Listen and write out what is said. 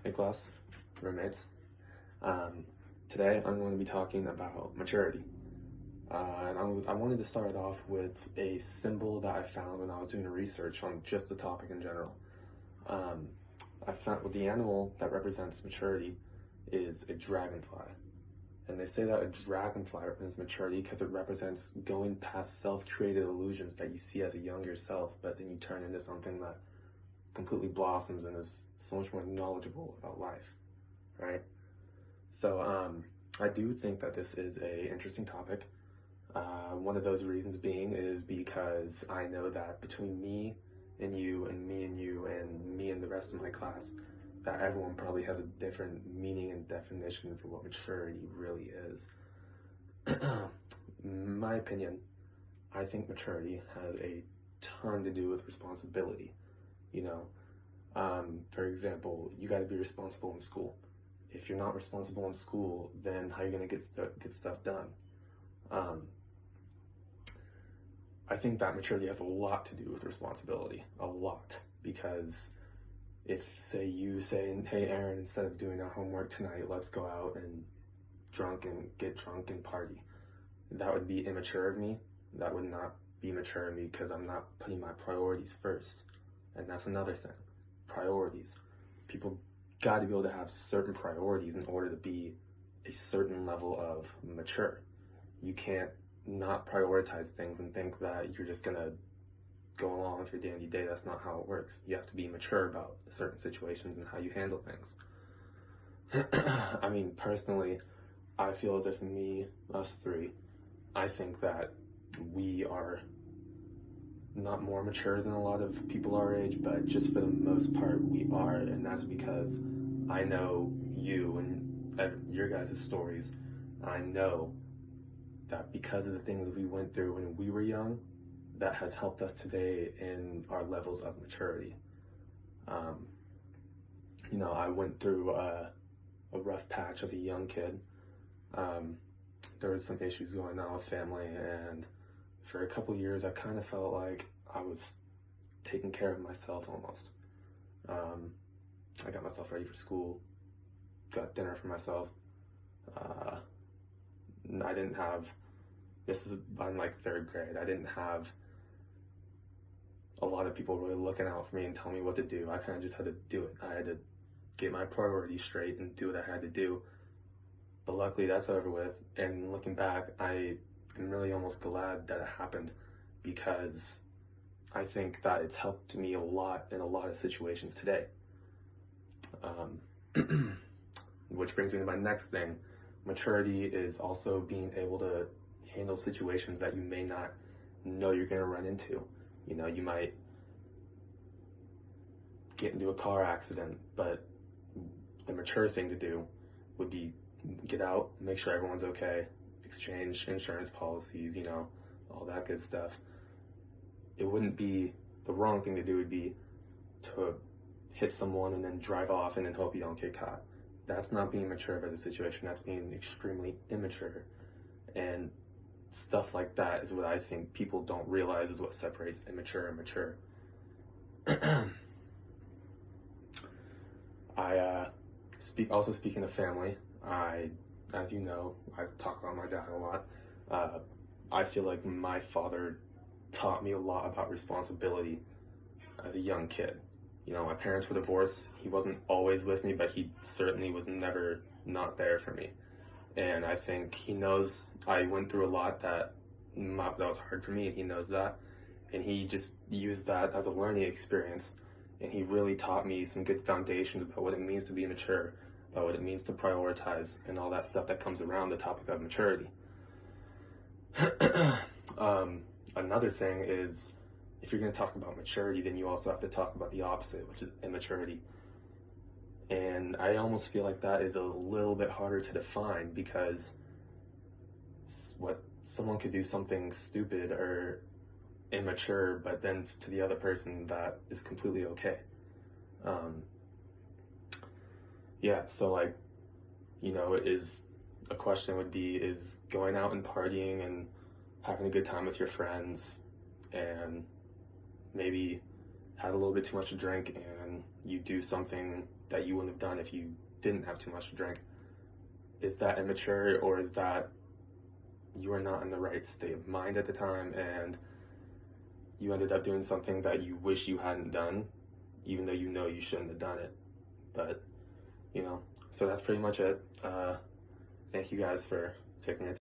Hey class, roommates. Um, Today I'm going to be talking about maturity. I wanted to start off with a symbol that I found when I was doing research on just the topic in general. Um, I found the animal that represents maturity is a dragonfly. And they say that a dragonfly represents maturity because it represents going past self-created illusions that you see as a younger self, but then you turn into something that completely blossoms and is so much more knowledgeable about life, right? So I do think that this is a interesting topic. One of those reasons being is because I know that between me and you and me and you and me and the rest of my class, that everyone probably has a different meaning and definition for what maturity really is. In my opinion, I think maturity has a ton to do with responsibility. You know, for example, you got to be responsible in school. If you're not responsible in school, then how are you going to get stuff done? I think that maturity has a lot to do with responsibility, a lot, because if say you say, hey Aaron, instead of doing our homework tonight, let's go out and get drunk and party, that would be immature of me. That would not be mature of me because I'm not putting my priorities first. And that's another thing, priorities. People got to be able to have certain priorities in order to be a certain level of mature. You can't not prioritize things and think that you're just gonna go along with your dandy day. That's not how it works. You have to be mature about certain situations and how you handle things. I mean, personally, I feel as if us three, I think that we are not more mature than a lot of people our age, but just for the most part, we are, and that's because I know you and your guys' stories. I know that because of the things we went through when we were young, that has helped us today in our levels of maturity. I went through a rough patch as a young kid. There was some issues going on with family, and for a couple years, I kind of felt like I was taking care of myself almost. I got myself ready for school, got dinner for myself. I didn't have, I'm like third grade, I didn't have a lot of people really looking out for me and telling me what to do. I kind of just had to do it. I had to get my priorities straight and do what I had to do. But luckily that's over with, and looking back, I am really almost glad that it happened because I think that it's helped me a lot in a lot of situations today. Which brings me to my next thing. Maturity is also being able to handle situations that you may not know you're going to run into. You might get into a car accident, but the mature thing to do would be get out, make sure everyone's okay, exchange insurance policies, all that good stuff. It wouldn't be, the wrong thing to do would be to hit someone and then drive off and then hope you don't get caught. That's not being mature about the situation. That's being extremely immature. And stuff like that is what I think people don't realize is what separates immature and mature. Speaking of family, as you know, I talk about my dad a lot. I feel like my father taught me a lot about responsibility as a young kid. My parents were divorced. He wasn't always with me, but he certainly was never not there for me. And I think he knows I went through a lot that was hard for me, and he knows that. And he just used that as a learning experience. And he really taught me some good foundations about what it means to be mature, about what it means to prioritize, and all that stuff that comes around the topic of maturity. Another thing is, if you're going to talk about maturity, then you also have to talk about the opposite, which is immaturity. And I almost feel like that is a little bit harder to define because someone could do something stupid or immature, but then to the other person that is completely okay. Is a question would be, is going out and partying and having a good time with your friends and maybe had a little bit too much to drink and you do something that you wouldn't have done if you didn't have too much to drink. Is that immature, or is that you are not in the right state of mind at the time and you ended up doing something that you wish you hadn't done, even though you know you shouldn't have done it? But, so that's pretty much it. Thank you guys for taking it.